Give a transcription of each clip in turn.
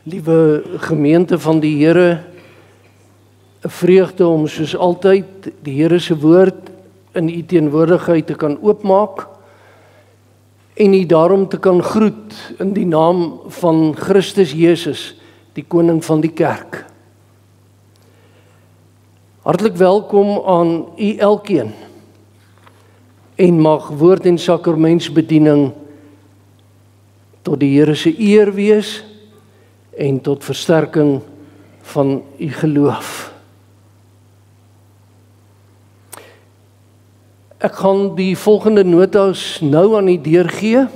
Liewe gemeente van die Here, 'n vreugde om soos altyd die Here se woord in u teenwoordigheid te kan oopmaak en u daarom te kan groet in die naam van Christus Jesus, die koning van die kerk. Hartlik welkom aan u elkeen en mag woord en sakramentsbediening tot die Here se eer wees en tot versterking van u geloof. Ek gaan die volgende notas nou aan u deurgee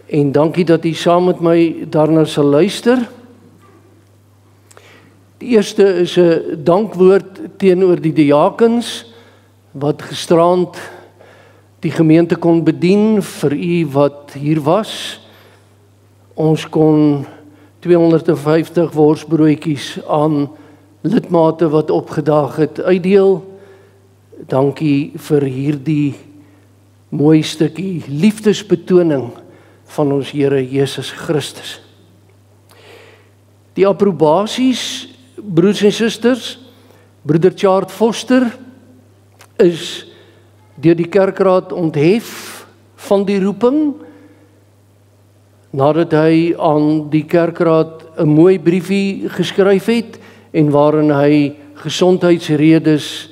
en dankie dat u saam met my daarna sal luister. Die eerste is 'n dankwoord teenoor die diakens wat gisterand die gemeente kon bedien vir u wat hier was. Ons kon 250 worsbroodjies aan lidmate wat opgedaag het uitdeel. Dankie vir hierdie mooi stukkie liefdesbetoning van ons Here Jesus Christus. Die approbasies, broers en susters, broeder Chart Foster is deur die kerkraad onthef van die roeping, nadat hy aan die kerkraad 'n mooi briefie geskryf het en waarin hy gesondheidsredes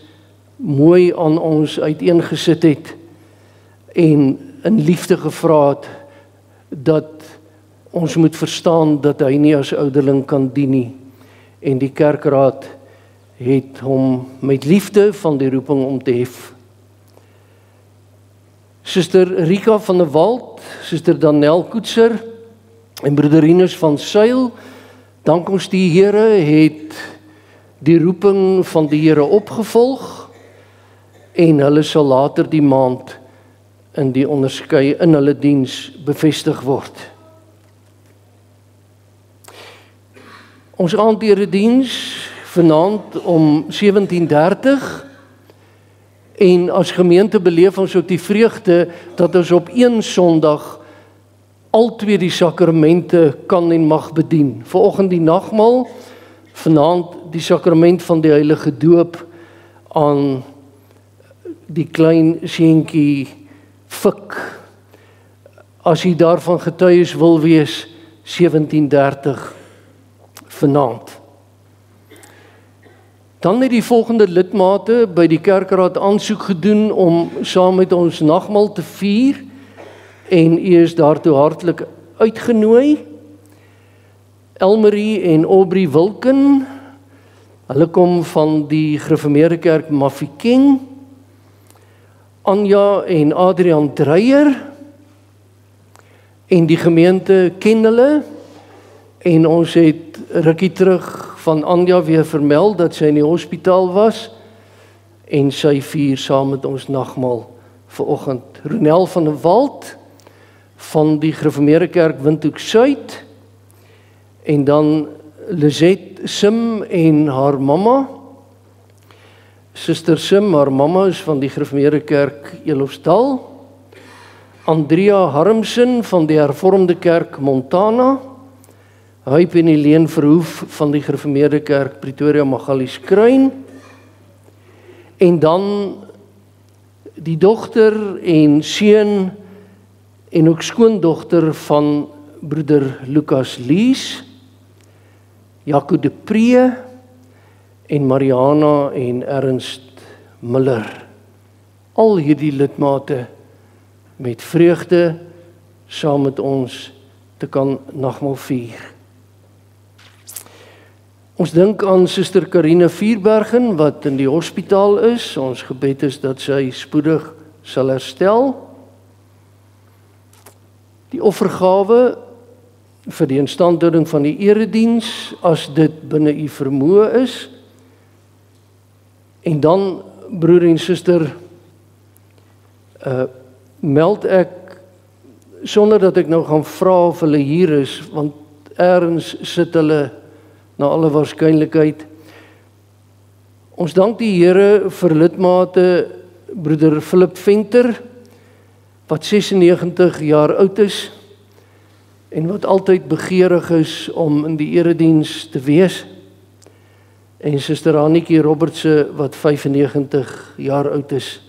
mooi aan ons uiteengesit het en in liefde gevra het dat ons moet verstaan dat hy nie as ouderling kan dien nie. En die kerkraad het hom met liefde van die roeping onthef. Suster Rika van der Walt, Suster Danel Koetser en broeder Rinus van Sail, dank ons die Here, het die roeping van die Here opgevolg en hulle sal later die maand in die onderskeie in hulle diens bevestig word. Ons aandediens vanaand om 17:30 en as gemeente beleef ons ook die vreugde dat ons op een Sondag al twee die sakramente kan en mag bedien. Vanoggend die nagmaal, vanaand die sakrament van die heilige doop aan die klein seentjie Fik. As jy daarvan getuies wil wees, 17:30 vanaand. Dan het die volgende lidmate by die kerkraad aansoek gedoen om saam met ons nagmaal te vier en u is daartoe hartlik uitgenooi. Elmarie en Aubrey Wilken, hulle kom van die Gereformeerde Kerk Mafeking. Anja en Adrian Dreyer en die gemeente ken hulle en ons het rukkie terug van Anja weer vermeld dat sy in die hospitaal was en sy vier saam met ons nagmaal vanoggend. Ronel van der Walt van die Gereformeerde Kerk Windhoek Suid en dan Lizette Sim en haar mamma. Suster Sim, haar mamma is van die Gereformeerde Kerk Elofsdal. Andrea Harmsen van die Hervormde Kerk Montana. Huip en Helene Verhoef van die Gereformeerde Kerk Pretoria Magalieskruin. En dan die dogter en seun en ook skoondogter van broeder Lucas Lees, Jaco de Pree en Mariana en Ernst Miller. Al hierdie lidmate met vreugde saam met ons te kan nagmaal vier. Ons dink aan Suster Karine Vierbergen wat in die hospitaal is. Ons gebed is dat sy spoedig sal herstel. Die offergawe vir die instandhouding van die erediens as dit binne u vermoë is. En dan, broer en suster, meld ek, sonder dat ek nou gaan vra of hulle hier is, want ergens sit hulle na alle waarskynlikheid. Ons dank die Here vir lidmate broeder Philip Venter, wat 96 jaar oud is, en wat altyd begeerig is om in die erediens te wees. En Suster Annetjie Robertse wat 95 jaar oud is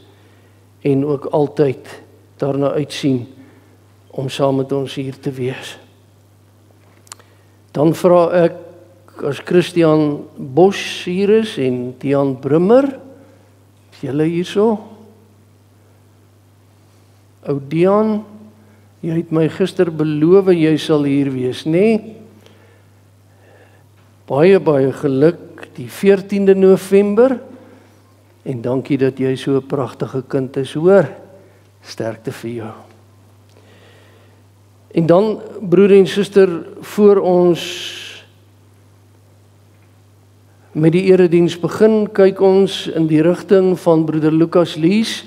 en ook altyd daarna uitsien om saam met ons hier te wees. Dan vra ek as Christian Bosch hier is en Tiaan Brummer, is julle hierso? Ou Dian, jy het my gister beloof jy sal hier wees, nee? Baie geluk die 14de November en dankie dat jy so 'n pragtige kind is, hoor. Sterkte vir jou. En dan, broer en suster, voor ons met die erediens begin, kyk ons in die rigting van broeder Lukas Lees.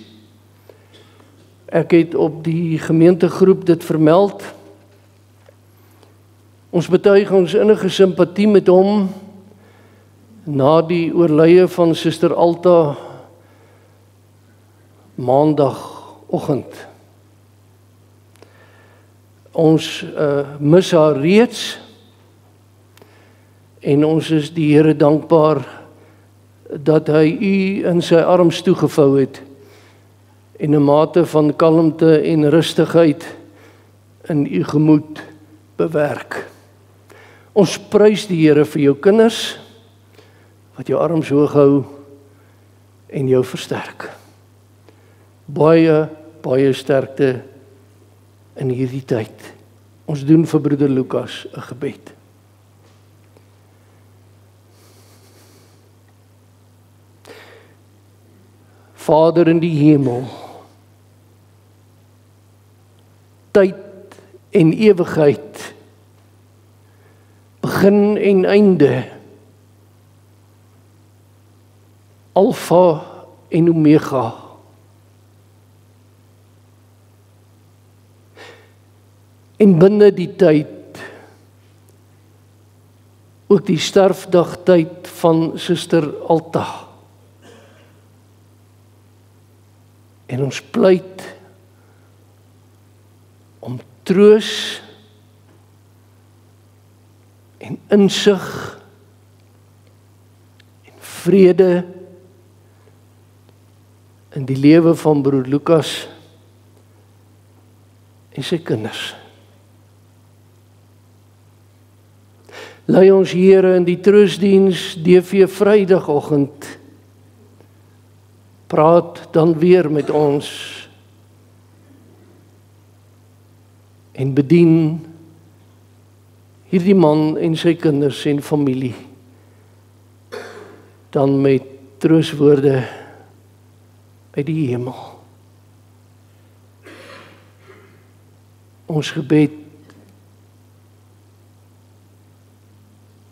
Ek het op die gemeentegroep dit vermeld. Ons betuig ons innige simpatie met hom na die oorlede van Suster Alta maandagoggend. Ons mis haar reeds en ons is die Here dankbaar dat hy u in sy arms toegevou het en 'n mate van kalmte en rustigheid in u gemoed bewerk. Ons prys die Here vir jou kinders wat jou arms hoog hou en jou versterk. Baie sterkte in hierdie tyd. Ons doen vir broeder Lukas 'n gebed. Vader in die hemel, tyd en ewigheid, begin en einde, Alfa en Omega, en binne die tyd, ook die sterfdagtyd van Suster Alta. En ons pleit om troos en insig en vrede in die lewe van broer Lukas en sy kinders. Lei ons Here in die troostdiens DV Vrydagoggend. Praat dan weer met ons en bedien hierdie man en sy kinders en familie dan met troostwoorde uit die hemel. Ons gebed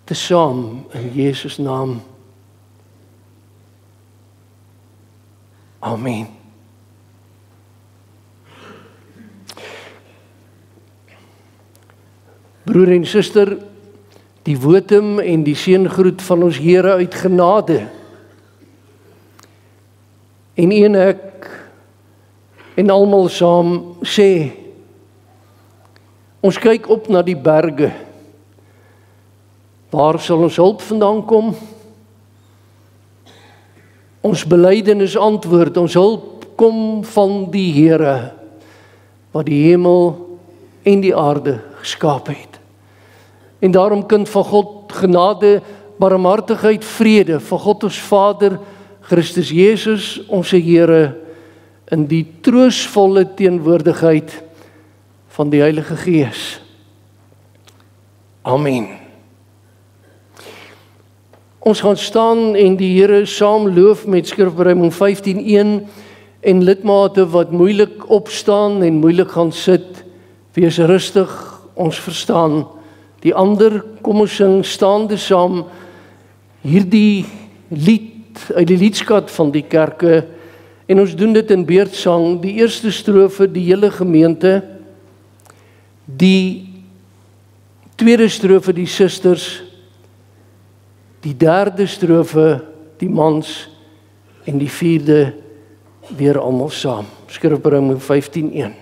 tesaam in Jesus naam. Amen. Broer en suster, die wotum en die seëngroet van ons Here uit genade. En een ek en almal saam sê, ons kyk op na die berge. Waar sal ons hulp vandaan kom? Ons belydenis antwoord, ons hulp kom van die Here, wat die hemel en die aarde geskaap het. En daarom kind van God, genade, barmhartigheid, vrede, van God ons Vader, Christus Jesus, onze Here, in die troostvolle teenwoordigheid van die Heilige Gees. Amen. Ons gaan staan en die Here saam loof met Skrifbereiding 15:1 en lidmate wat moeilik opstaan en moeilik gaan sit, wees rustig, ons verstaan. Die ander, kom ons sing staande saam hierdie lied uit die liedskat van die kerke en ons doen dit in beurtsang, die eerste strofe die hele gemeente, die tweede strofe die susters, die derde strofe die mans en die vierde weer almal saam. Skrifbereiding 15:1.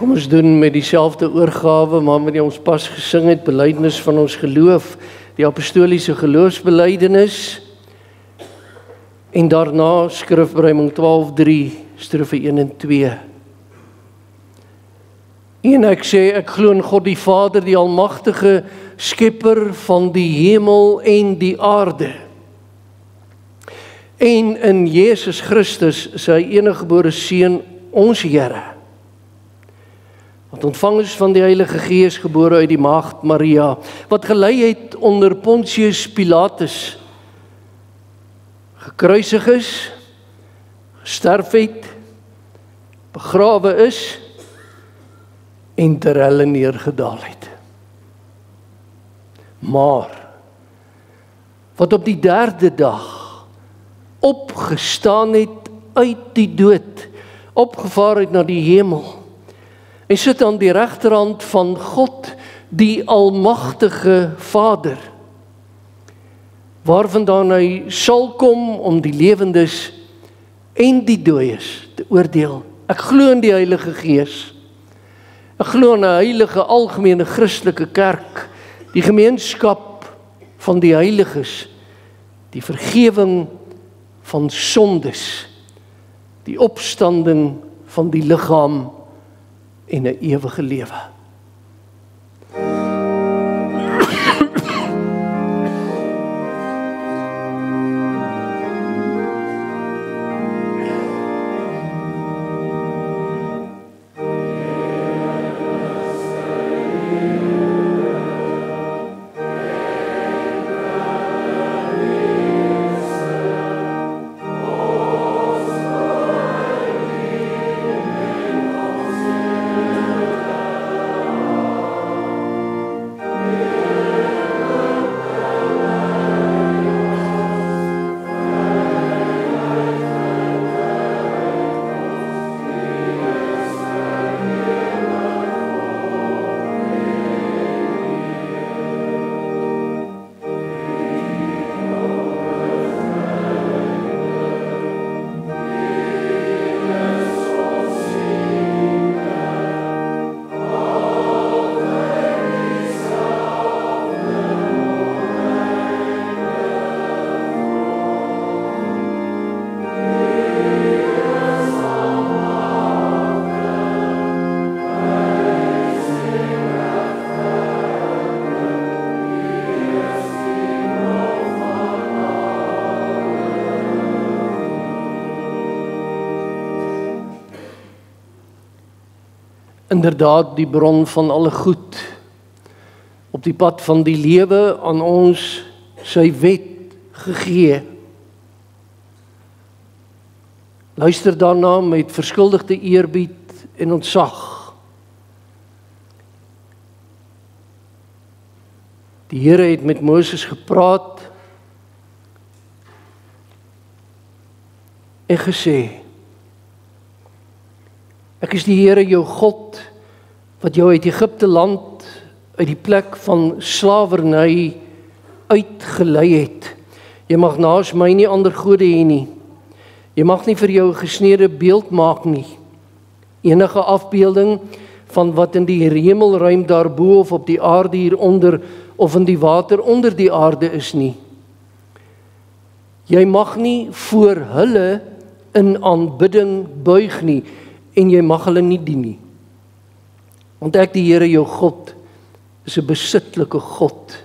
Kom ons doen met dieselfde oorgawe, maar met ons pas gesing het, belydenis van ons geloof, die apostoliese geloofsbelydenis, en daarna skrifberuiming 12:3, strofe 1 en 2. En ek sê, ek glo in God die Vader, die almagtige skepper van die hemel en die aarde, en in Jesus Christus, sy eniggebore Seun, ons Here, wat ontvang is van die Heilige Gees, gebore uit die maagd Maria, wat gelei het onder Pontius Pilatus, gekruisig is, gesterf het, begrawe is, en ter helle neergedaal het. Maar, wat op die 3de dag opgestaan het uit die dood, opgevaar het na die hemel, en sit aan die regterhand van God, die almagtige Vader, waarvandaan hy sal kom om die lewendes en die dooies te oordeel. Ek glo in die Heilige Gees. Ek glo in 'n heilige algemene Christelike kerk, die gemeenskap van die heiliges, die vergewing van sondes, die opstanding van die liggaam en 'n ewige lewe. Inderdaad die bron van alle goed, op die pad van die lewe aan ons sy wet gegee. Luister daarna met verskuldigde eerbied en ontzag. Die Here het met Moses gepraat en gesê, ek is die Here jou God, wat jou uit Egipte land, uit die plek van slawerny uitgelei het. Jy mag naas my nie ander gode hê nie. Jy mag nie vir jou 'n gesneede beeld maak nie. Enige afbeelding van wat in die hemelruim daarbo of op die aarde hieronder of in die water onder die aarde is nie. Jy mag nie voor hulle in aanbidding buig nie, en jy mag hulle nie dien nie. Want ek, die Here jou God, is 'n besitlike God,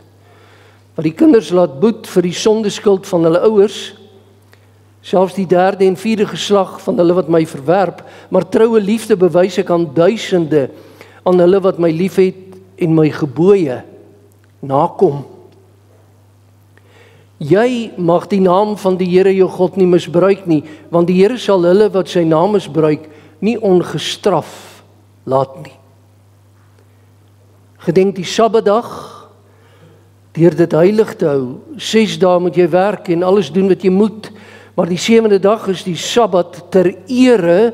wat die kinders laat boet vir die sondeskuld van hulle ouers, selfs die 3de en 4de geslag van hulle wat my verwerp, maar troue liefde bewys ek aan duisende, aan hulle wat my liefhet en my gebooie nakom. Jy mag die naam van die Here jou God nie misbruik nie, want die Here sal hulle wat sy naam misbruik nie ongestraf laat nie. Gedenk die Sabbatdag, deur dit heilig te hou. 6 dae moet jy werk en alles doen wat jy moet, maar die 7de dag is die Sabbat ter ere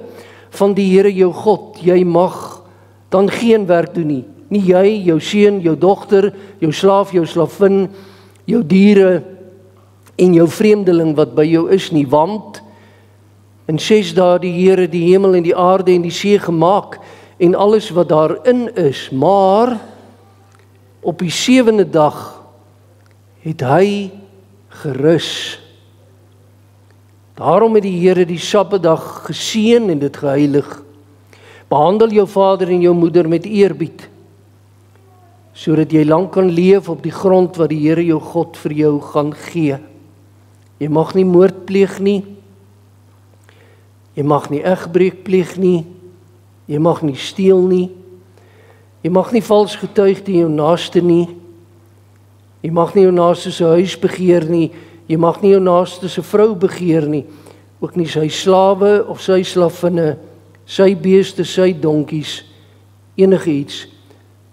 van die Here jou God. Jy mag dan geen werk doen nie. Nie jy, jou seun, jou dogter, jou slaaf, jou slavin, jou diere en jou vreemdeling wat by jou is nie, want in 6 dae die Here die hemel en die aarde en die see gemaak en alles wat daarin is, maar op die 7de dag het hy gerus. Daarom het die Here die Sabbatdag geseën en dit geheilig. Behandel jou vader en jou moeder met eerbied, sodat jy lank kan leef op die grond wat die Here jou God vir jou gaan gee. Jy mag nie moord pleeg nie, jy mag nie egbreek pleeg nie, jy mag nie steel nie, jy mag nie vals getuig teen jou naaste nie, jy mag nie jou naaste se huis begeer nie, jy mag nie jou naaste se vrou begeer nie, ook nie sy slawe of sy slavinne, sy beeste, sy donkies, enige iets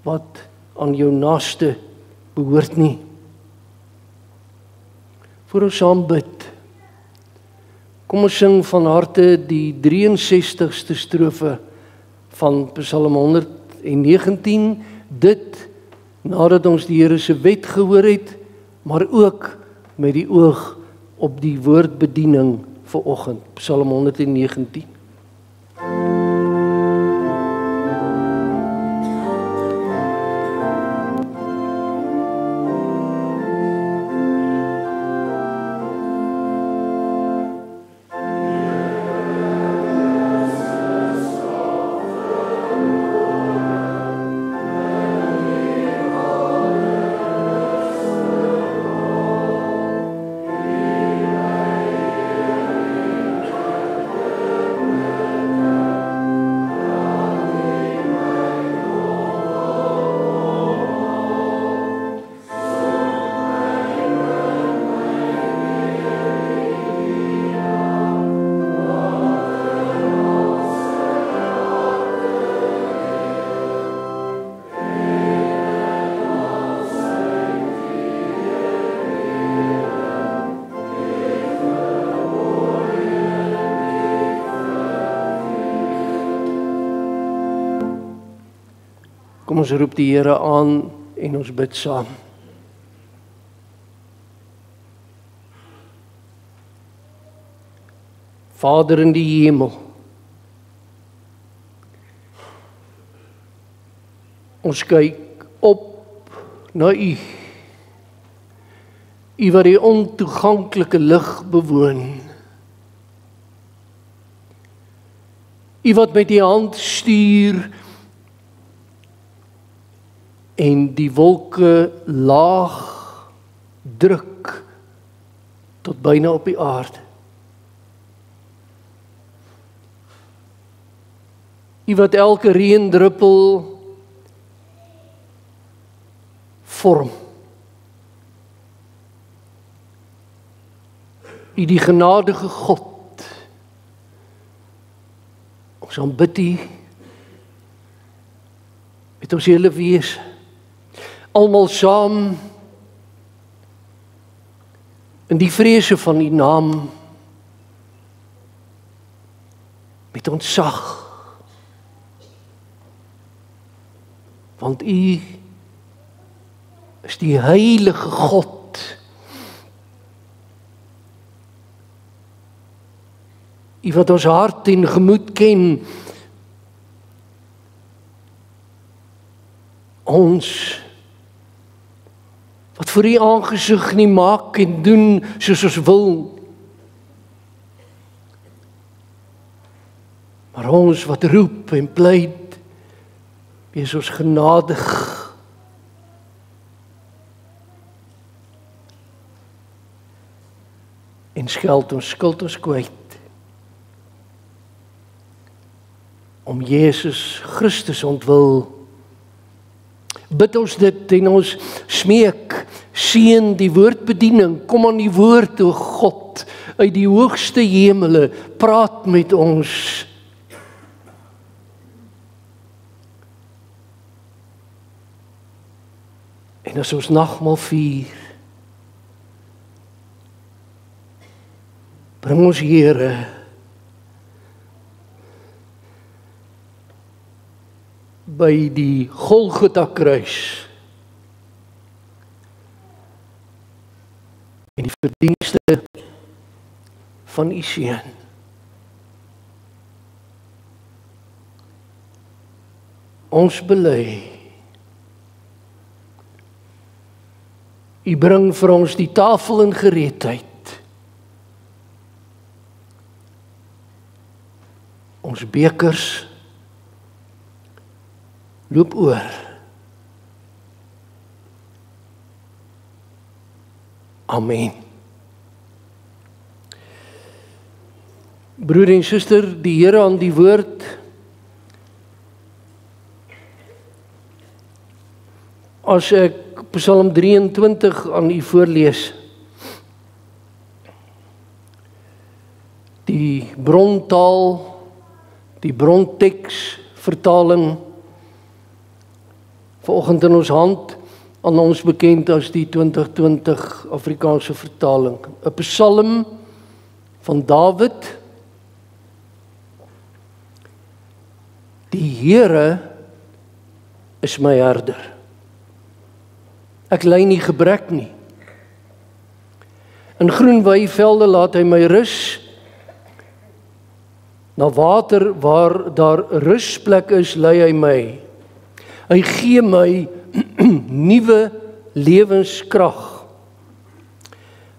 wat aan jou naaste behoort nie. Voor ons saam bid, kom ons sing van harte die 63ste strofe van Psalm 119, dit nadat ons die Here se wet gehoor het, maar ook met die oog op die woordbediening vanoggend. Psalm 119. Kom ons roep die Here aan en ons bid saam. Vader in die hemel, ons kyk op na U, U wat die ontoeganklike lig bewoon, U wat met die hand stuur en die wolke laag druk tot byna op die aarde. U wat elke reendruppel vorm. U die genadige God. Ons aanbid U met ons hele wese. Almal saam in die vrese van U naam, met ontzag, want U is die heilige God. U wat ons hart en gemoed ken, ons wat vir U aangesig nie maak en doen soos ons wil, maar ons wat roep en pleit, wees ons genadig. En skeld ons skuld ons kwyt. Om Jesus Christus ontwil, bid ons dit en ons smeek, seën die woordbediening, kom aan die woord, o God, uit die hoogste hemele, praat met ons. En as ons nagmaal vier, bring ons Here by die Golgotha kruis en die verdienste van U seun. Ons bely. U bring vir ons die tafel in gereedheid. Ons bekers loop oor. Amen. Broer en suster, die Here aan die woord. As ek Psalm 23 aan u voorlees, die brontaal, die bronteks vertaling, vanoggend in ons hand, aan ons bekend as die 2020 Afrikaanse vertaling. 'n Psalm van Dawid. Die Here is my herder. Ek ly nie gebrek nie. In groen weivelde laat hy my rus. Na water waar daar rusplek is, lei hy my. Hy gee my nuwe lewenskrag.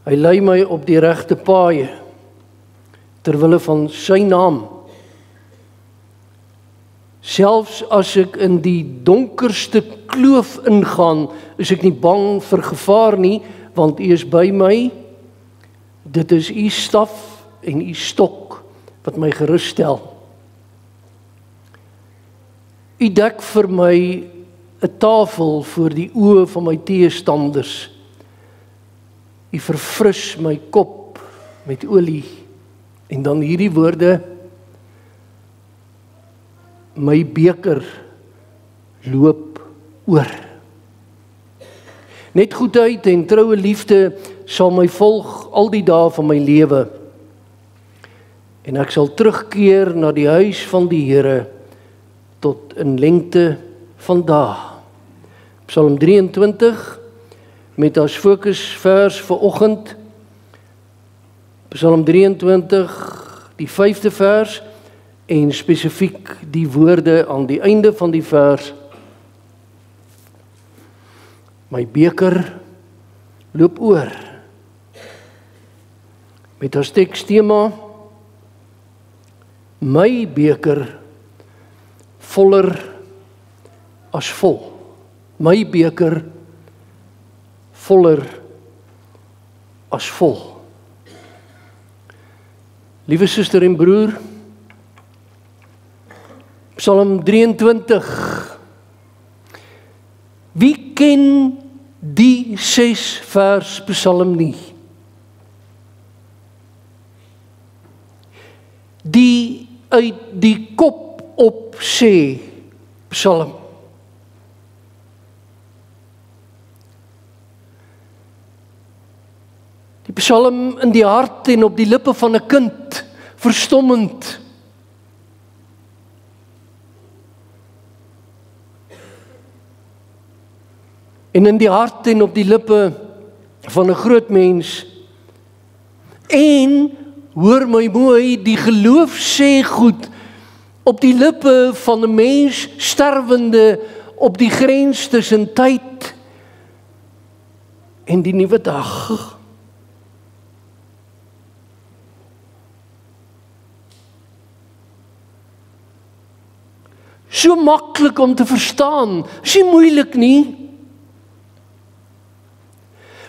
Hy lei my op die regte paaie ter wille van sy naam. Selfs as ek in die donkerste kloof ingaan, is ek nie bang vir gevaar nie, want U is by my. Dit is U staf en U stok wat my gerus stel. U dek vir my 'n tafel voor die oë van my teestanders. U verfris my kop met olie. En dan hierdie woorde: my beker loop oor. Net goedheid en troue liefde sal my volg al die dae van my lewe. En ek sal terugkeer na die huis van die Here tot in lengte van dae. Psalm 23 met as fokusvers vir oggend. Psalm 23, die 5de vers. En spesifiek die woorde aan die einde van die vers: my beker loop oor. Met as tekstema: my beker voller as vol. My beker voller as vol. Liewe suster en broer, Psalm 23. Wie ken die 6 vers Psalm nie? Die uit die kop op sê Psalm. Die Psalm in die hart en op die lippe van 'n kind, verstommend. En in die hart en op die lippe van 'n groot mens. En, hoor my mooi, die geloof sê goed, op die lippe van 'n mens sterwende op die grens tussen tyd en die nuwe dag. So maklik om te verstaan, is nie moeilik nie.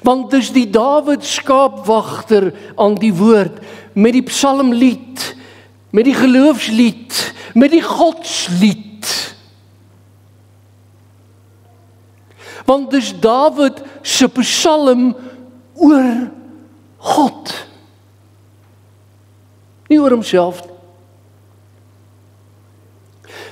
Want dis die Dawid skaapwagter aan die woord, met die psalmlied, met die geloofslied, met die godslied. Want dis Dawid se psalm oor God. Nie oor homself nie.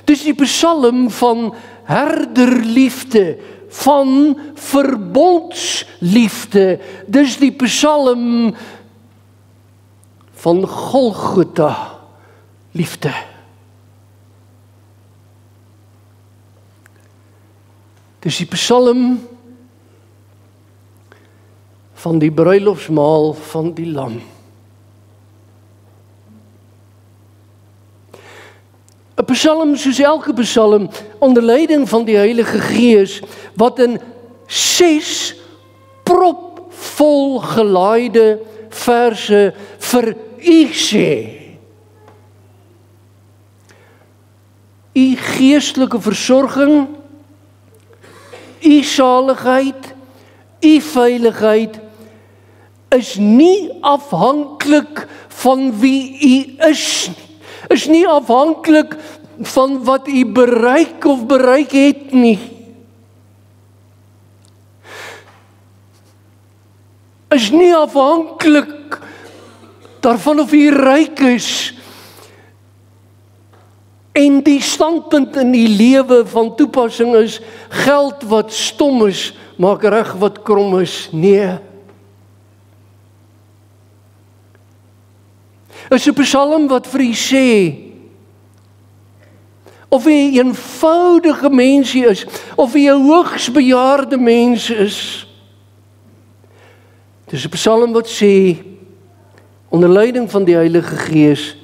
Dis die psalm van herderliefde, van verbondsliefde. Dis die psalm van Golgotha liefde. Dis die psalm van die bruilofsmaal van die lam. 'n Psalm soos elke psalm onder leiding van die Heilige Gees wat in 6 propvol gelaaide verse vir u sê. U geestelike versorging, u saligheid, u veiligheid is nie afhanklik van wie u is nie afhanklik van wat u bereik of bereik het nie. Is nie afhanklik daarvan of u ryk is en die standpunt in die lewe van toepassing is geld wat stom is, maak reg wat krom is. Nee. Is 'n psalm wat vir u sê of jy 'n eenvoudige mensie is of jy 'n hoogs bejaarde mens is. Dis 'n psalm wat sê onder leiding van die Heilige Gees,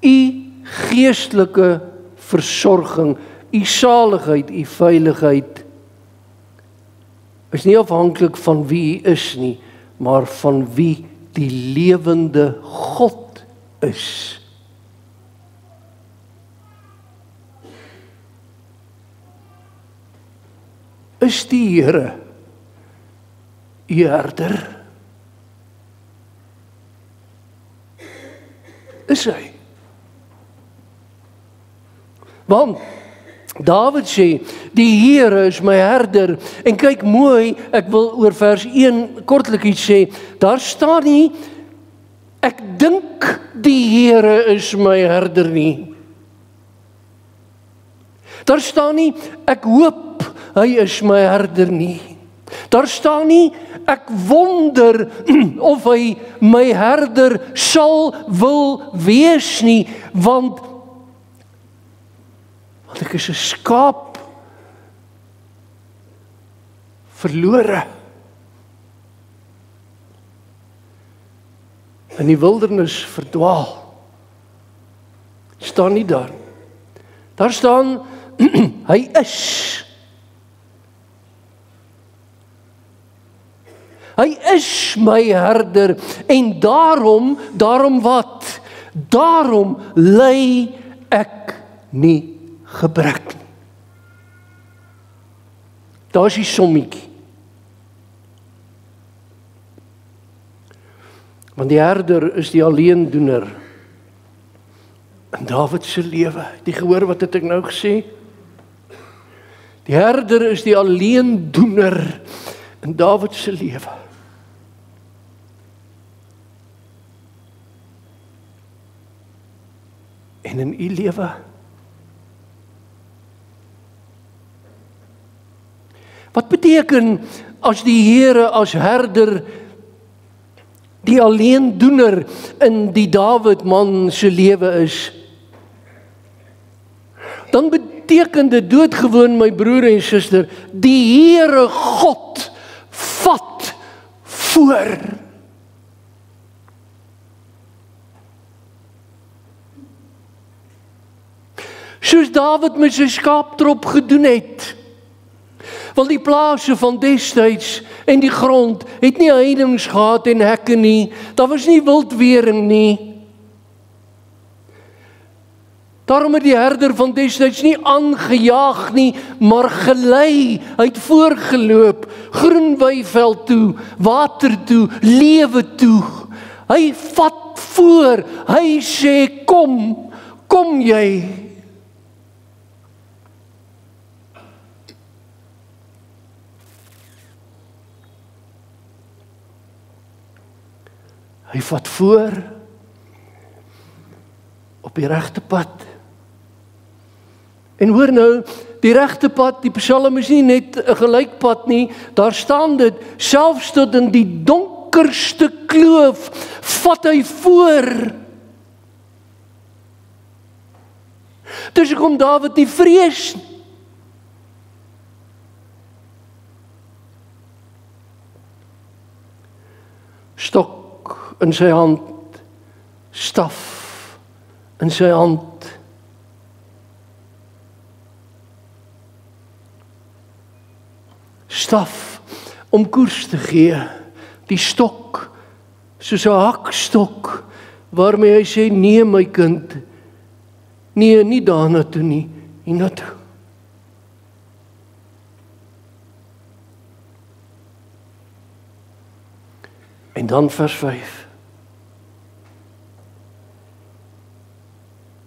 u geestelike versorging, u saligheid, u veiligheid is nie afhanklik van wie u is nie, maar van wie die lewende God is. Is die Here u herder? Is hy? Want Dawid sê, die Here is my herder, en kyk mooi, ek wil oor vers 1 kortlik iets sê, daar staan nie, ek dink die Here is my herder nie. Daar staan nie, ek hoop hy is my herder nie. Daar staan nie, ek wonder of hy my herder sal wil wees nie, want ek is 'n skaap verlore in die wildernis verdwaal. Staan nie daar. Daar staan hy is. Hy is my herder en daarom wat? Daarom ly ek nie gebrek. Daar is die sommetjie. Want die herder is die alleendoener in Dawid se lewe. Het jy gehoor wat het ek nou gesê? Die herder is die alleendoener in Dawid se lewe. En in u lewe. Wat beteken as die Here as herder die alleendoener in die Dawid man se lewe is? Dan beteken dit doodgewoon, my broer en suster, die Here God vat voor. Soos Dawid met sy skaaptrop gedoen het. Want die plase van destyds en die grond het nie heininge gehad en hekke nie. Daar was nie wildwering nie. Daarom het die herder van destyds nie aangejaag nie, maar gelei, hy het voorgeloop, groen weiveld toe, water toe, lewe toe. Hy vat voor, hy sê kom jy. Hy vat voor op die regte pad. En hoor nou, die regte pad, die Psalm is nie net 'n gelykpad nie, daar staan dit, selfs tot in die donkerste kloof, vat hy voor. Dus kom Dawid nie vrees. Stok in sy hand, staf in sy hand. Staf om koers te gee, die stok, soos 'n hakstok, waarmee hy sê, nee my kind, nee, nie daarna toe nie, hiernatoe. En dan vers 5.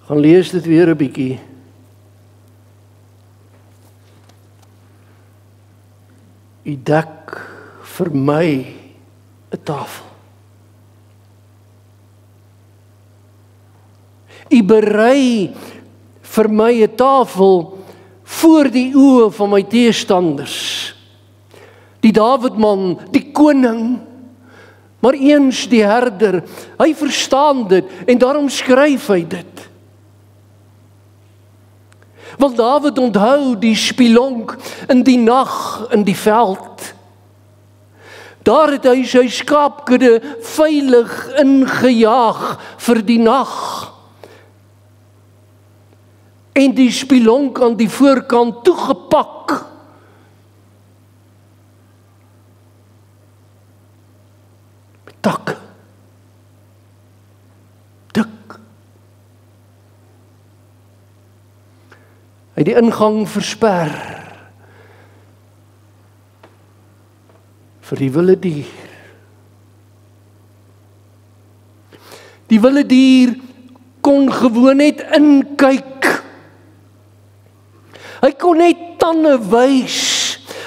Gaan lees dit weer 'n bietjie. U dek vir my 'n tafel. U berei vir my 'n tafel voor die oë van my teestanders. Die Dawidman, die koning, maar eens die herder, hy verstaan dit en daarom skryf hy dit. Want Dawid onthou die spilonk in die nag in die veld. Daar het hy sy skaapkudde veilig ingejaag vir die nag. En die spilonk aan die voorkant toegepak. Met takke. Dik. Hy het die ingang versper vir die wilde dier. Die wilde dier kon gewoon net inkyk. Hy kon net tande wys.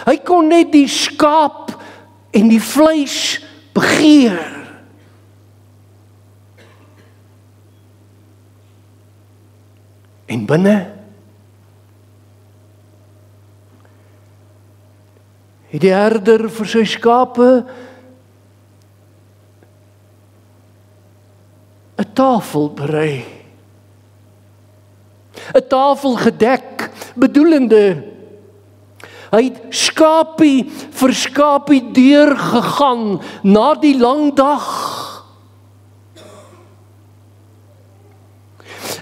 Hy kon net die skaap en die vleis begeer. En binne het die herder vir sy skape 'n tafel berei. 'n Tafel gedek, bedoelende, hy het skapie vir skapie deurgegaan na die lang dag.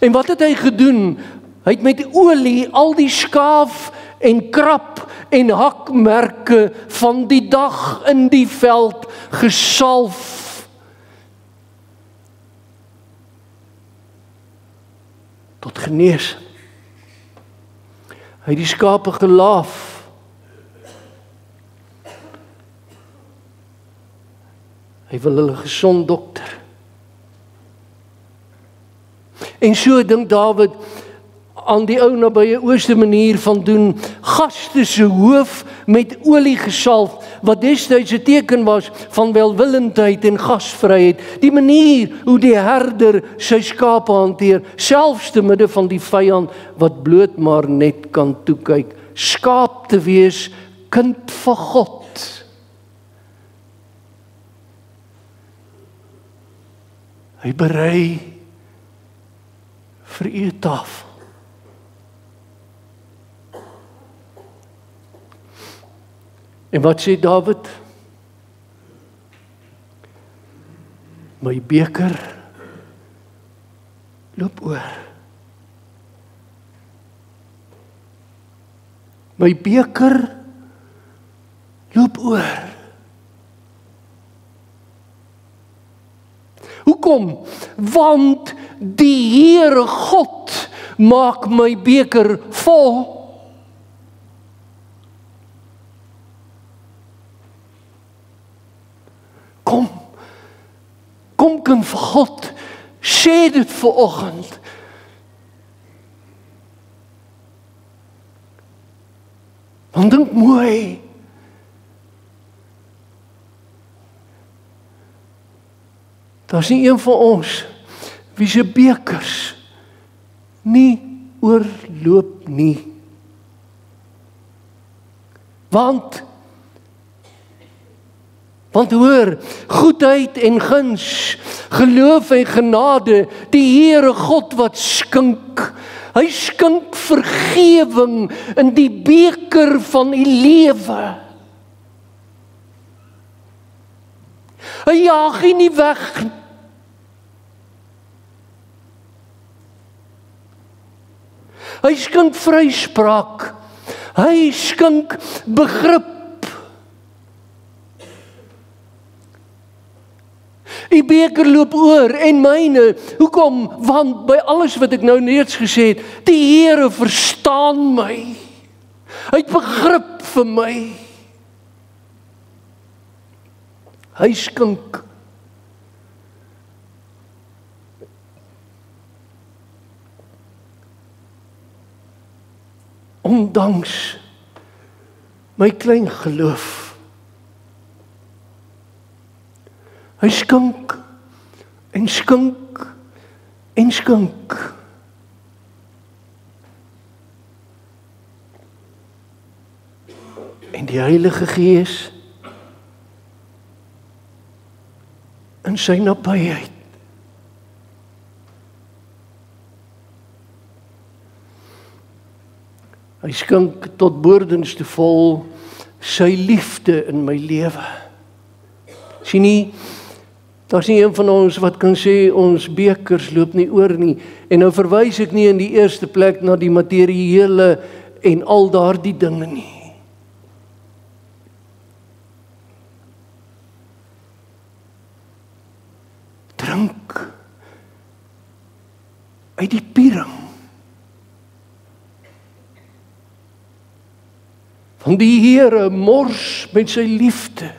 En wat het hy gedoen? Hy het met olie al die skaaf en krap en hakmerke van die dag in die veld gesalf. Tot genees. Hy het die skape gelaaf. Hy wil hulle gesond dokter. En so dink Dawid aan die ou nabye ooste manier van doen, gaste se hoof met olie gesalf, wat destyds 'n teken was van welwillendheid en gasvryheid. Die manier hoe die herder sy skape hanteer, selfs te midde van die vyand wat bloot maar net kan toekyk. Skaap te wees, kind van God. Hy berei vir u tafel. En wat sê Dawid? My beker loop oor. My beker loop oor. Hoekom? Want die Here God maak my beker vol. Kom kind van God, sê dit vanoggend. Want dink mooi. Daar's nie een van ons wie se bekers nie oorloop nie. Want hoor, goedheid en guns, geloof en genade, die Here God wat skink. Hy skink vergewing in die beker van u lewe. Hy jaag nie weg. Hy skink vryspraak. Hy skink begrip. Die beker loop oor en myne. Hoekom? Want by alles wat ek nou reeds gesê het, die Here verstaan my. Hy het begrip vir my. Hy skink. Ondanks my klein geloof. Hy skink en skink en skink. En die Heilige Gees in sy nabyheid hy skink tot boordens te vol sy liefde in my lewe. Sien nie, daar's nie een van ons wat kan sê ons bekers loop nie oor nie. En nou verwys ek nie in die eerste plek na die materiële en al daardie dinge nie. Drink uit die piering van die Here, mors met sy liefde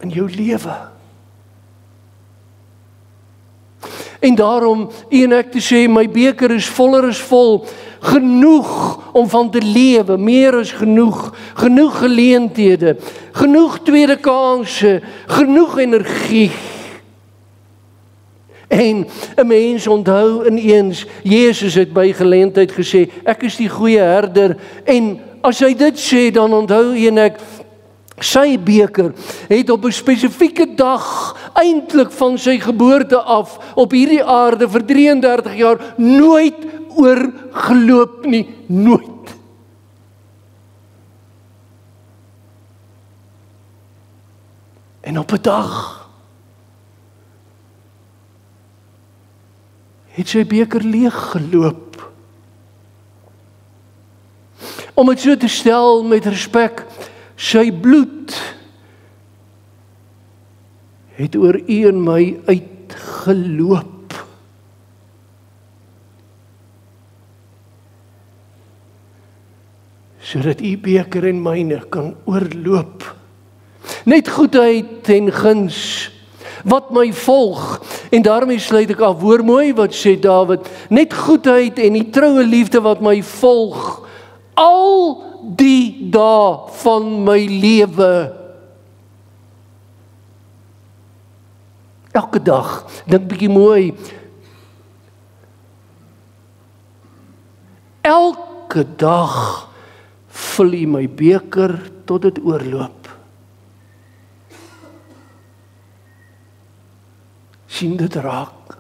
in jou lewe. En daarom, en ek te sê, my beker is voller as vol, genoeg om van te lewe, meer as genoeg, genoeg geleenthede, genoeg tweede kanse, genoeg energie. En 'n mens onthou ineens, Jesus het by geleentheid gesê, ek is die goeie herder, en as hy dit sê, dan onthou ek, sy beker het op 'n spesifieke dag, eintlik van sy geboorte af, op hierdie aarde vir 33 jaar, nooit oorgeloop nie, nooit. En op 'n dag het sy beker leeg geloop. Om dit so te stel met respek, sy bloed het oor u en my uitgeloop. Sodat u beker en myne kan oorloop. Net goedheid en guns wat my volg, en daarmee sluit ek af, hoor mooi wat sê Dawid, net goedheid en die troue liefde wat my volg, al die dae van my lewe. Elke dag, dink bietjie mooi, elke dag vul u my beker tot dit oorloop. Sien dit raak.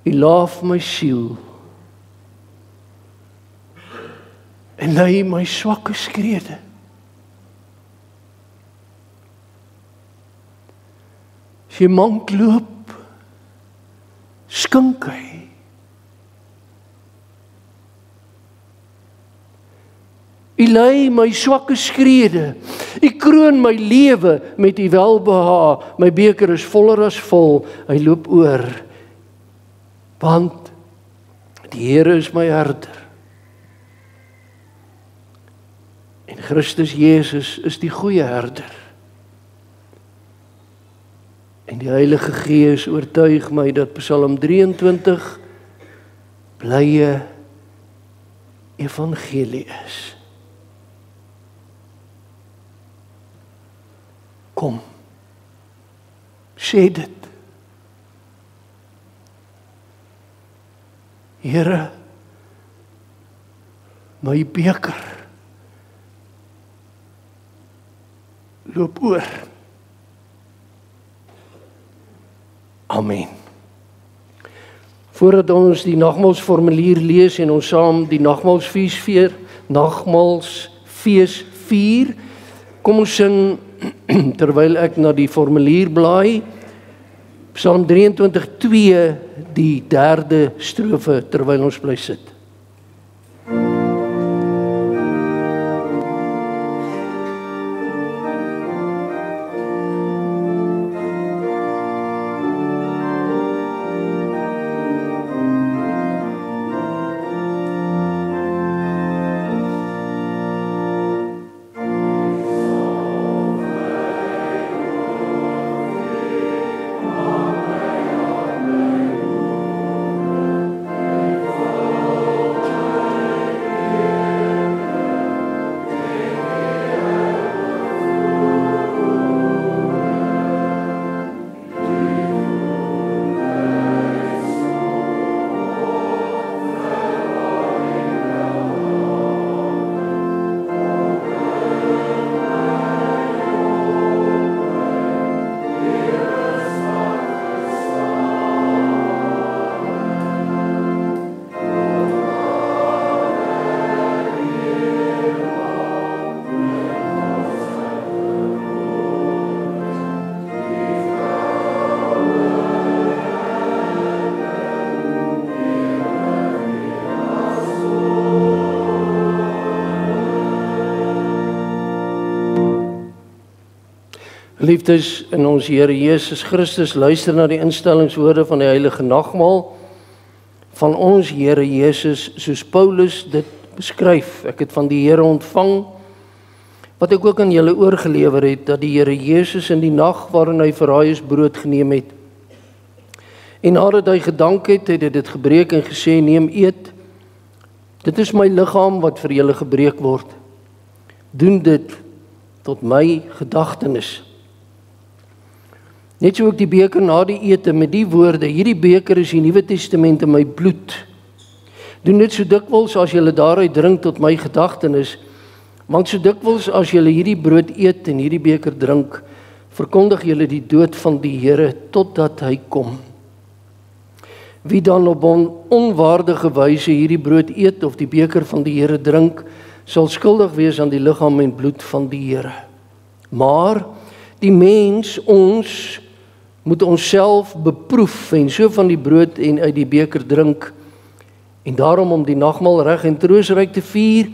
U laaf my siel en lei my swakke skrede. As jy mank loop, skink hy. U lei my swakke skrede. U kroon my lewe met u welbehae. My beker is voller as vol. Hy loop oor. Want die Here is my herder. En Christus Jesus is die goeie herder. En die Heilige Gees oortuig my dat Psalm 23 blye evangelie is. Kom, sê dit. Here, my beker loop oor. Amen. Voordat ons die nagmaalsformulier lees en ons saam die nagmaalsfees vier, kom ons sing terwyl ek na die formulier blaai, Psalm 23:2, die derde strofe, terwyl ons bly sit. Liefdes in ons Here Jesus Christus, luister na die instellingswoorde van die Heilige Nagmaal van ons Here Jesus, soos Paulus dit beskryf. Ek het van die Here ontvang, wat ek ook aan julle oorgelewer het, dat die Here Jesus in die nag waarin hy verraai is brood geneem het. En nadat hy gedank het, het hy dit gebreek en gesê, neem eet, dit is my liggaam wat vir julle gebreek word. Doen dit tot my gedagtenis. Net so ook die beker na die ete met die woorde, hierdie beker is die Nuwe Testament in my bloed. Doen dit so dikwels as julle daaruit drink tot my gedagtenis, want so dikwels as julle hierdie brood eet en hierdie beker drink, verkondig julle die dood van die Here totdat hy kom. Wie dan op onwaardige wyse hierdie brood eet of die beker van die Here drink, sal skuldig wees aan die liggaam en bloed van die Here. Maar die mens, ons, moet onsself beproef en so van die brood en uit die beker drink. En daarom om die nagmaal reg en troostryk te vier,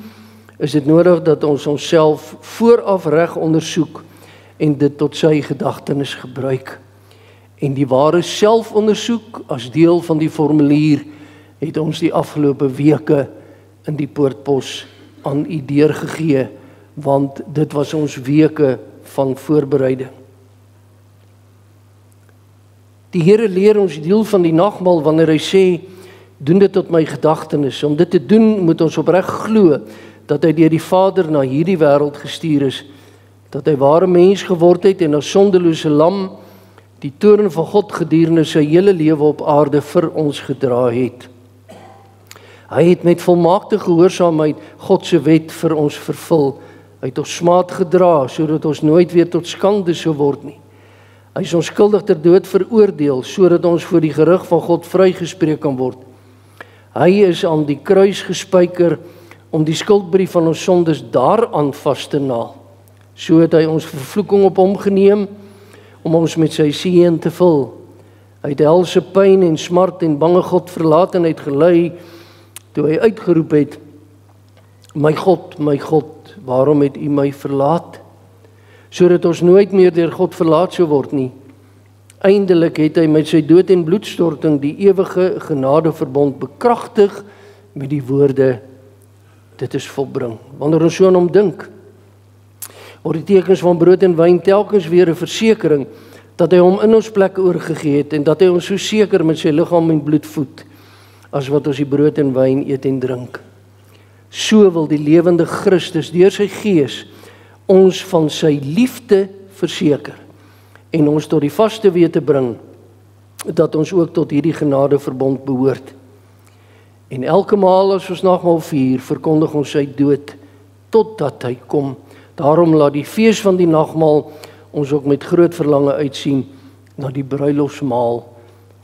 is dit nodig dat ons onsself vooraf reg ondersoek en dit tot sy gedagtenis gebruik. En die ware selfondersoek as deel van die formulier het ons die afgelope weke in die poortpos aan u deurgegee, want dit was ons weke van voorbereiding. Die Here leer ons deel van die nagmaal wanneer hy sê, doen dit tot my gedagtenis. Om dit te doen moet ons opreg glo dat hy deur die Vader na hierdie wêreld gestuur is, dat hy ware mens geword het en as sondelose lam die toorn van God gedurende sy hele lewe op aarde vir ons gedra het. Hy het met volmaakte gehoorsaamheid God se wet vir ons vervul. Hy het ons smaad gedra sodat ons nooit weer tot skande sou word nie. Hy is onskuldig ter dood veroordeel sodat ons voor die gerig van God vrygespreek kan word. Hy is aan die kruis gespyker om die skuldbrief van ons sondes daaraan vas te naal. So het hy ons vervloeking op hom geneem om ons met sy seën te vul. Hy het helse pyn en smart en bange God verlatenheid gelei toe hy uitgeroep het, my God, waarom het u my verlaat? Sodat ons nooit meer deur God verlaat sou word nie. Eindelik het hy met sy dood en bloedstorting die ewige genadeverbond bekragtig met die woorde, dit is volbring. Wanneer ons so aan hom dink, word die tekens van brood en wyn telkens weer 'n versekering dat hy hom in ons plek oorgegee het en dat hy ons so seker met sy liggaam en bloed voed as wat ons die brood en wyn eet en drink. So wil die lewende Christus deur sy Gees ons van sy liefde verseker en ons tot die vaste wete bring dat ons ook tot hierdie genadeverbond behoort. En elke maal as ons nagmaal vier, verkondig ons sy dood totdat hy kom. Daarom laat die fees van die nagmaal ons ook met groot verlange uitsien na die bruilofsmaal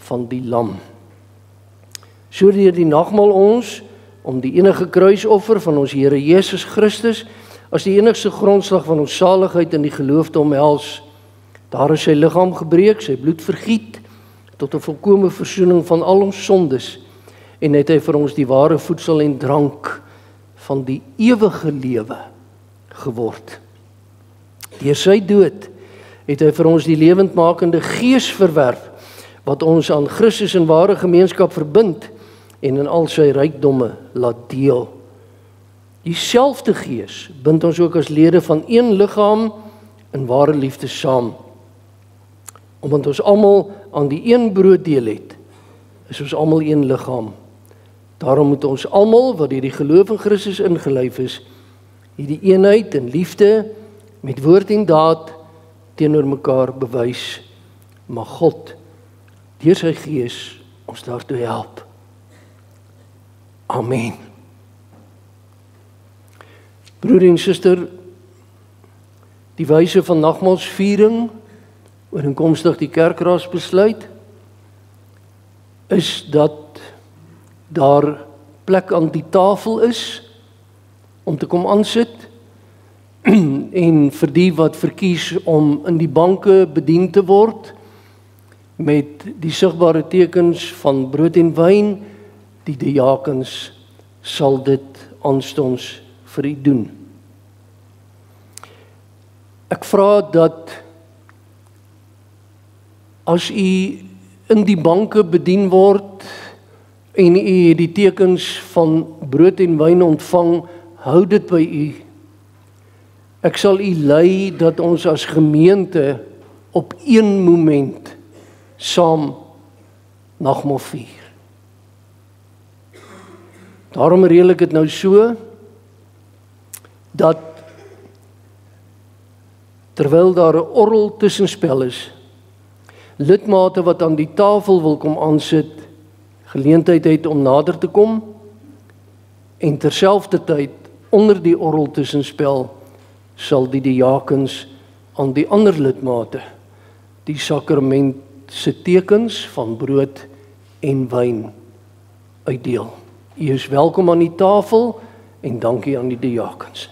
van die lam. So leer die nagmaal ons om die enige kruisoffer van ons Here Jesus Christus as die enigste grondslag van ons saligheid in die geloof te omhels. Daar is sy liggaam gebreek, sy bloed vergiet tot 'n volkomme versoening van al ons sondes, en het hy vir ons die ware voedsel en drank van die ewige lewe geword. Deur sy dood het hy vir ons die lewendmakende Gees verwerf, wat ons aan Christus in ware gemeenskap verbind en in al sy rykdomme laat deel. Dieselfde Gees bind ons ook as lede van een liggaam in ware liefde saam. Omdat ons almal aan die een brood deel het, is ons almal een liggaam. Daarom moet ons almal wat deur die geloof in Christus ingelyf is, hierdie eenheid en liefde met woord en daad teenoor mekaar bewys. Mag God deur sy Gees ons daartoe help. Amen. Broer en suster, die wyse van nagmaalsviering ooreenkomstig die kerkraadsbesluit is dat daar plek aan die tafel is om te kom aansit, en vir die wat verkies om in die banke bedien te word met die sigbare tekens van brood en wyn, die diakens sal dit aanstonds vir u doen. Ek vra dat as u in die banke bedien word en u die tekens van brood en wyn ontvang, hou dit by u. Ek sal u lei dat ons as gemeente op een moment saam nagmaal vier. Daarom reël ek dit nou so, dat terwyl daar 'n orgel tussenspel is, lidmate wat aan die tafel wil kom aansit, geleentheid het om nader te kom, en terselfdertyd onder die orgel tussenspel sal die diakens aan die ander lidmate die sakrament se tekens van brood en wyn uitdeel. U is welkom aan die tafel en dankie aan die diakens.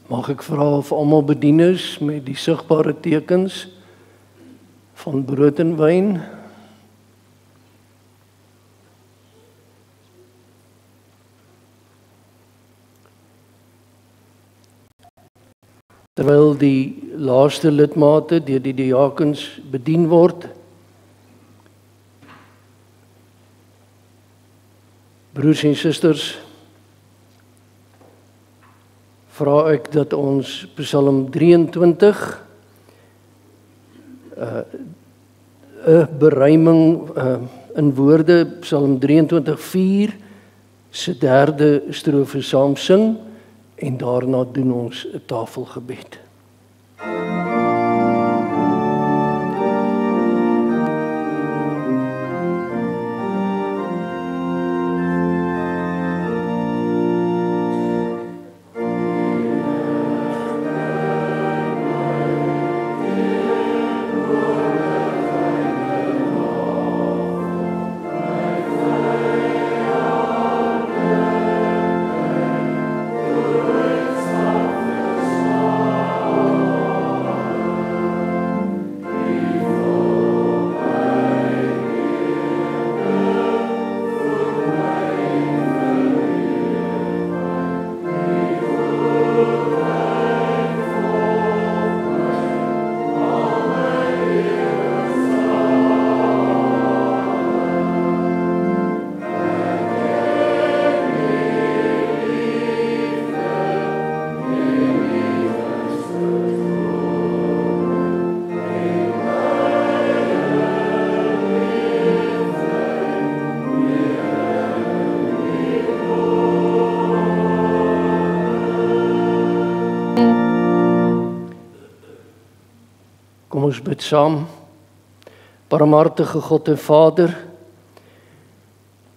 Mag ek vra of almal bedien is met die sigbare tekens van brood en wyn? Terwyl die laaste lidmate deur die diakens bedien word, broers en susters, vra ek dat ons Psalm 23, 'n beruiming in woorde, Psalm 23:4, se derde strofe saam sing, en daarna doen ons 'n tafelgebed. Kom ons bid saam. Barmhartige God en Vader,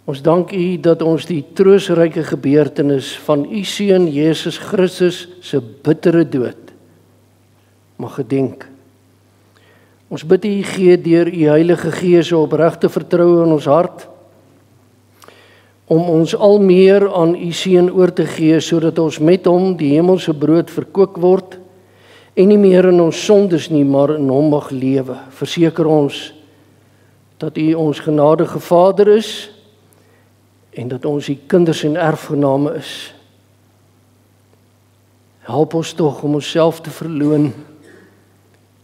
ons dank U dat ons die troostryke gebeurtenis van U Seun Jesus Christus se bittere dood mag gedenk. Ons bid U gee deur U Heilige Gees 'n opregte vertroue in ons hart om ons al meer aan U Seun oor te gee sodat ons met Hom die hemelse brood verkoop word en nie meer in ons sondes nie, maar in Hom mag lewe. Verseker ons dat U ons genadige Vader is en dat ons U kinders en erfgename is. Help ons tog om onsself te verloon,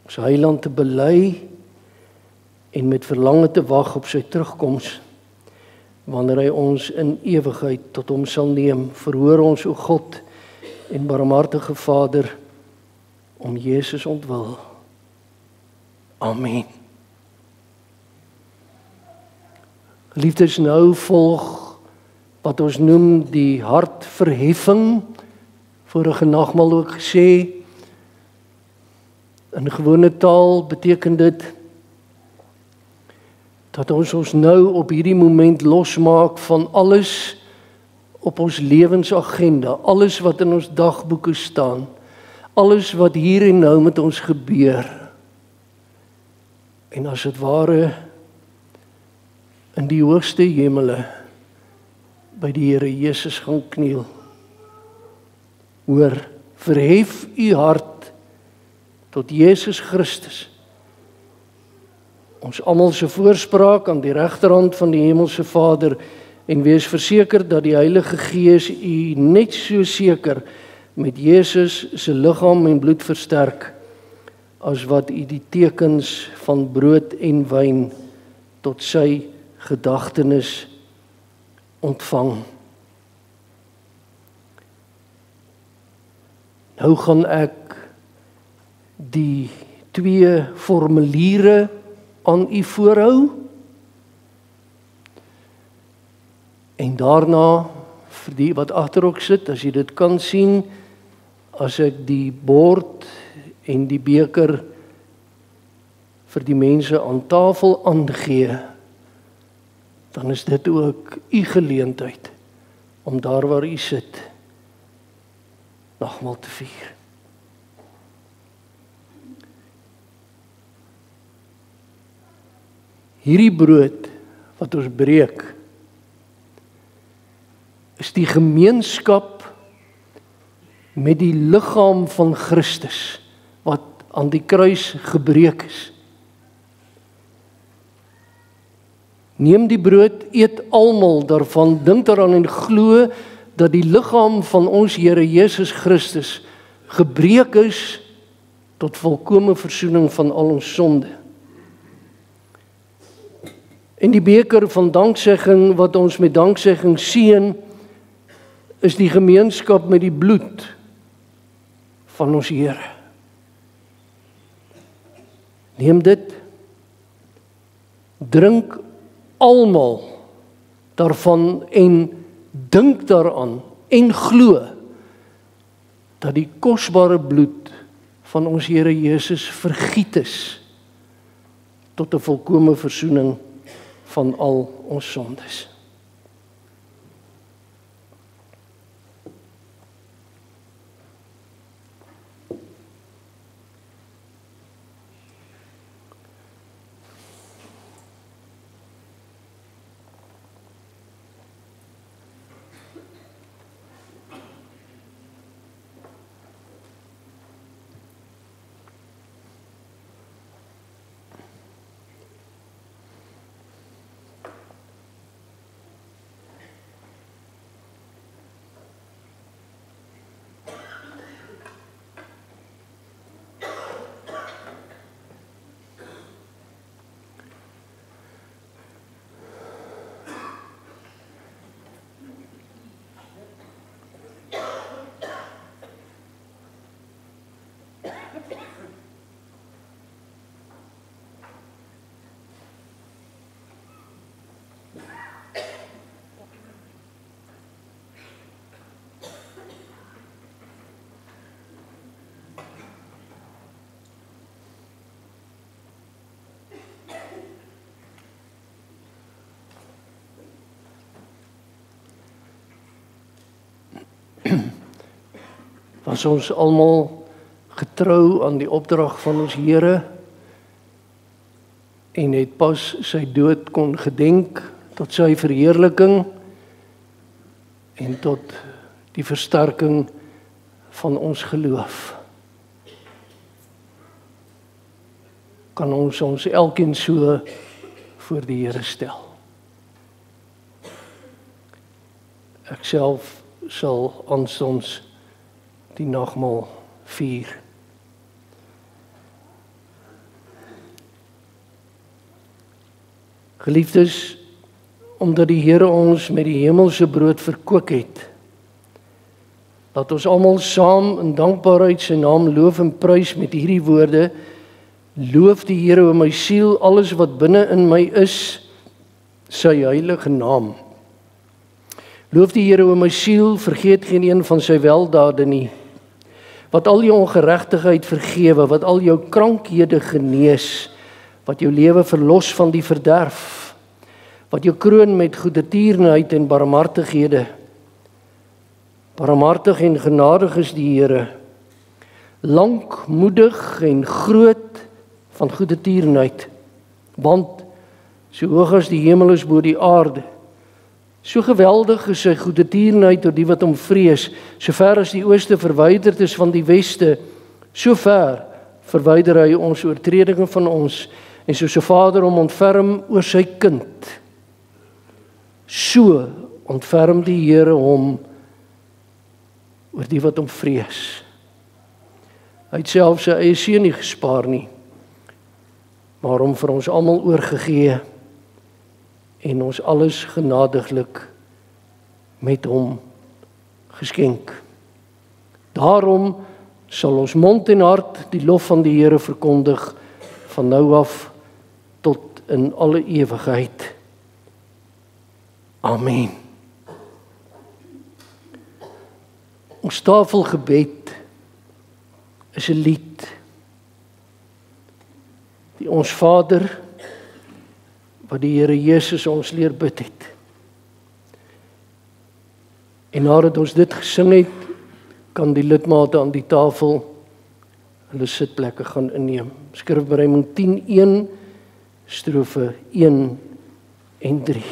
ons Heiland te bely en met verlange te wag op sy terugkoms, wanneer hy ons in ewigheid tot Hom sal neem. Verhoor ons, o God en barmhartige Vader, om Jesus ontwil. Amen. Liefdes, nou volg wat ons noem die hartverheffing, vorige nagmaal ook gesê. In gewone taal beteken dit dat ons nou op hierdie moment losmaak van alles op ons lewensagenda, alles wat in ons dagboeke staan, alles wat hier en nou met ons gebeur. En as dit ware in die hoogste hemele by die Here Jesus gaan kniel. Hoor, verhef u hart tot Jesus Christus ons almal se voorspraak aan die regterhand van die Hemelse Vader en wees verseker dat die Heilige Gees u net so seker met Jesus se liggaam en bloed versterk as wat u die tekens van brood en wyn tot sy gedagtenis ontvang. Nou gaan ek die 2 formuliere aan u voorhou en daarna vir die wat agterop sit, as jy dit kan sien, as ek die bord en die beker vir die mense aan tafel aangee, dan is dit ook u geleentheid om daar waar u sit nagmaal te vier. Hierdie brood wat ons breek, is die gemeenskap met die liggaam van Christus wat aan die kruis gebreek is. Neem die brood, eet almal daarvan, dink daaraan en glo dat die liggaam van ons Here Jesus Christus gebreek is tot volkome versoening van al ons sonde. En die beker van danksegging wat ons met danksegging seën, is die gemeenskap met die bloed van ons Here. Neem dit, drink almal daarvan en dink daaraan en glo dat die kosbare bloed van ons Here Jesus vergiet is tot 'n volkome versoening van al ons sondes. Was ons almal getrou aan die opdrag van ons Here en het pas sy dood kon gedenk tot sy verheerliking en tot die versterking van ons geloof. Kan ons elkeen so voor die Here stel. Ek self sal aanstonds die nagmaal vier. Geliefdes, omdat die Here ons met die hemelse brood verkoop het, laat ons almal saam in dankbaarheid sy naam loof en prys met hierdie woorde: Loof die Here o my siel, alles wat binne in my is, sy heilige naam. Loof die Here o my siel, vergeet geen een van sy weldade nie. Wat al jou ongeregtigheid vergewe, wat al jou krankhede genees, wat jou lewe verlos van die verderf, wat jou kroon met goedertierenheid en barmhartighede. Barmhartig en genadig is die Here, lankmoedig en groot van goedertierenheid, want so hoog as die hemel is bo die aarde, so geweldig is sy goedertierenheid tot die wat hom vrees. So ver as die ooste verwyderd is van die weste, so ver verwyder hy ons oortredinge van ons. En soos 'n vader hom ontferm oor sy kind, so ontferm die Here hom oor die wat hom vrees. Hy het self sy eie seun nie gespaar nie, maar hom vir ons almal oorgegee en ons alles genadiglik met hom geskenk. Daarom sal ons mond en hart die lof van die Here verkondig van nou af tot in alle ewigheid. Amen. Ons tafelgebed is 'n lied. Die Ons Vader, wat die Here Jesus ons leer bid het. En nadat ons dit gesing het, kan die lidmate aan die tafel hulle sitplekke gaan inneem. Skrifbereiding 10:1, strofe 1 en 3.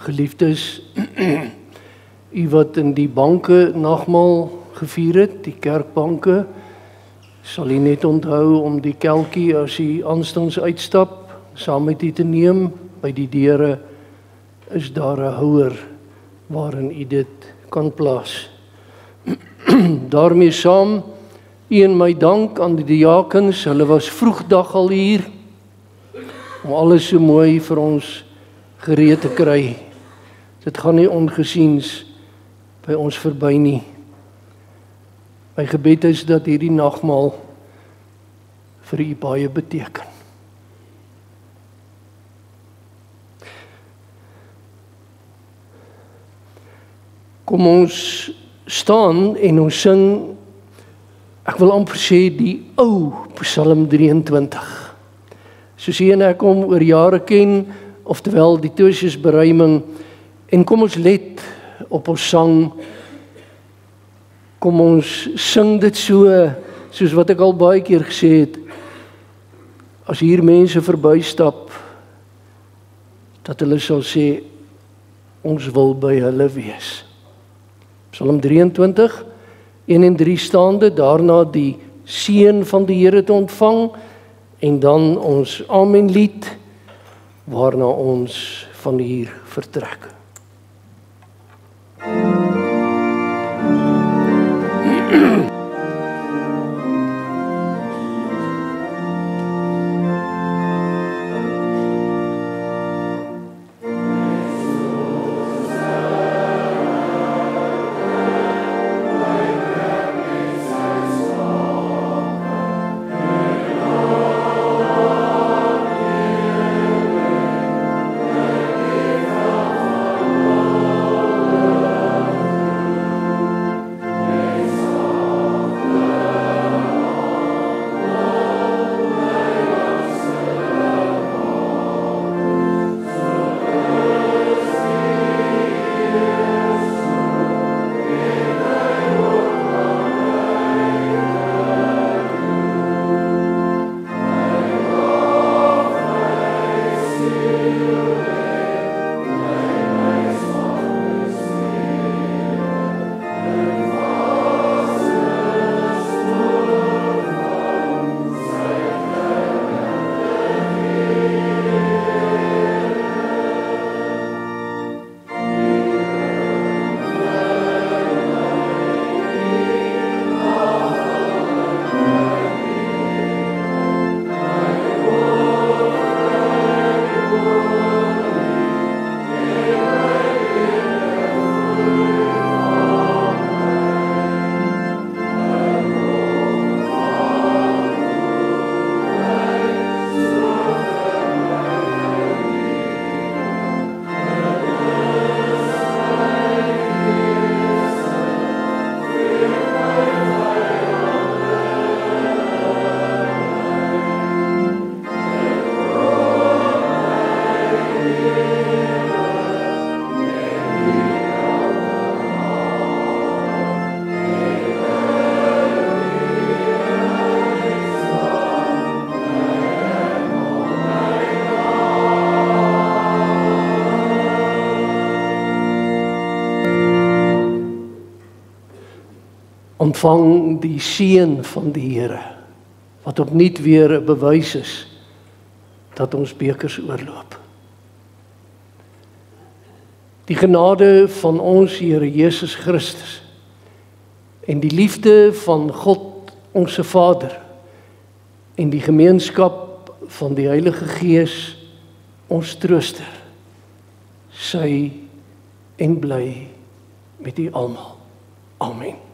Geliefdes, u wat in die banke nagmaal gevier het, die kerkbanke, sal u net onthou om die kelkie as u aanstonds uitstap, saam met u te neem. By die deure is daar 'n houer waarin u dit kan plaas. Daarmee saam, u en my dank aan die diakens, hulle was vroegdag al hier, om alles so mooi vir ons gereed te kry. Dit gaan nie ongesiens by ons verby nie. My gebed is dat hierdie nagmaal vir u baie beteken. Kom ons staan en ons sing, ek wil amper sê die ou Psalm 23. Soos u en ek hom oor jare ken, oftewel die Tertiusberuiming. En kom ons let op ons sang, kom ons sing dit so, soos wat ek al baie keer gesê het, as hier mense verbystap, dat hulle sal sê, ons wil by hulle wees. Psalm 23, 1 en 3 staande, daarna die seën van die Here te ontvang, en dan ons Amen lied, waarna ons van hier vertrek. Ontvang die seën van die Here, wat opnuut weer 'n bewys is dat ons bekers oorloop. Die genade van ons Here Jesus Christus en die liefde van God ons Vader en die gemeenskap van die Heilige Gees ons trooster, sy en bly met u almal. Amen.